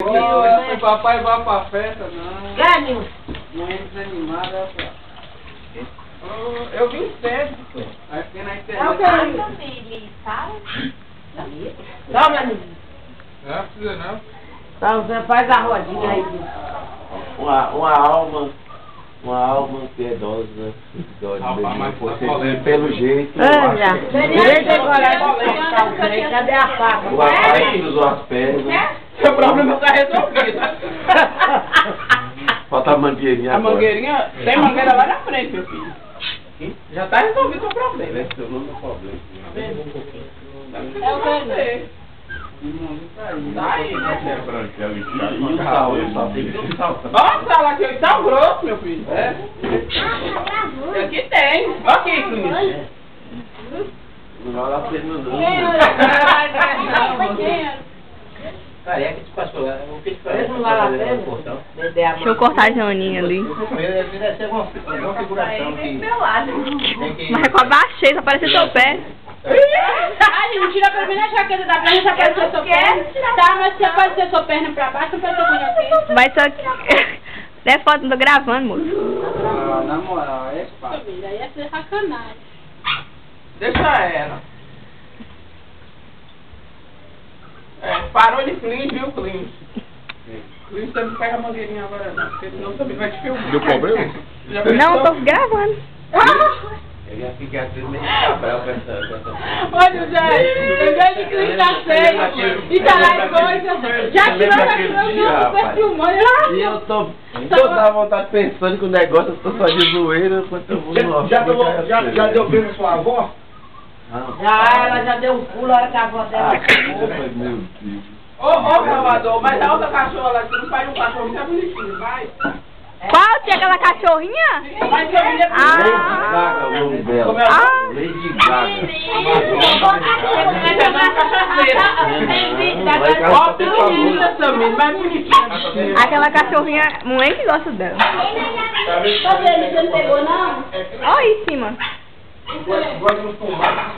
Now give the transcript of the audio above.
O papai vai pra festa, não. Ganho. Mãe desanimada, pô. Eu vim cedo, pô. Aí fiquei na internet. Toma, menino. Não precisa não. Então você faz a rodinha aí. Uma alma piedosa, Rapaz, pelo jeito. Olha, cadê a faca? O rapaz cruzou as pernas. Seu problema tá resolvido. Falta a mangueirinha A agora. mangueirinha, tem mangueira lá na frente, meu filho. Já tá resolvido o problema. Esse é o nome do problema. É o que? Tá aí, né? E o sal, tem que ter o sal. Olha o sal aqui, sal grosso, meu filho. É. Aqui tem. Olha aqui, Cris. Não vale a pena não. Careca de pastor, eu fiz Mesmo lá na frente, Deixa eu cortar a Joaninha ali. Deve ser uma configuração que... Mas eu abaixei, só apareceu seu pé. Ai, gente, tira pra mim na jaqueta da frente, apareceu sua perna. Tá, mas se aparecer sua perna pra baixo, não pode ser com jaqueta. Mas só que... É foto, não tô gravando, moço. Na moral, é fácil. Aí ia ser sacanagem. Deixa ela. Parou de clean, viu, clean? Clean, você não pega a mangueirinha agora não, porque senão também vai te filmar. Deu problema? Não, eu tô gravando. Eu ia ficar tudo meio cabral com essa... Olha, Zé, em vez de clean tá feio e tá lá coisa, já tirou da câmera, você filmando. E eu tô toda a vontade pensando que o negócio, eu tô só de zoeira enquanto eu vou no Já deu bem na sua avó? ela já deu um pulo na hora que a avó dela. Meu Deus. Ô, Salvador, mas a outra cachorra lá, você não faz um cachorro muito bonitinho, vai? Qual? Tinha aquela cachorrinha? Mas sua filha... Lady Gaga, o nome dela. Ah. Lady Gaga. Ó, pequenina também, mais bonitinha. Aquela cachorrinha, mãe que gosta dela. Você não pegou, não? Olha aí em cima. Gosta de fumar.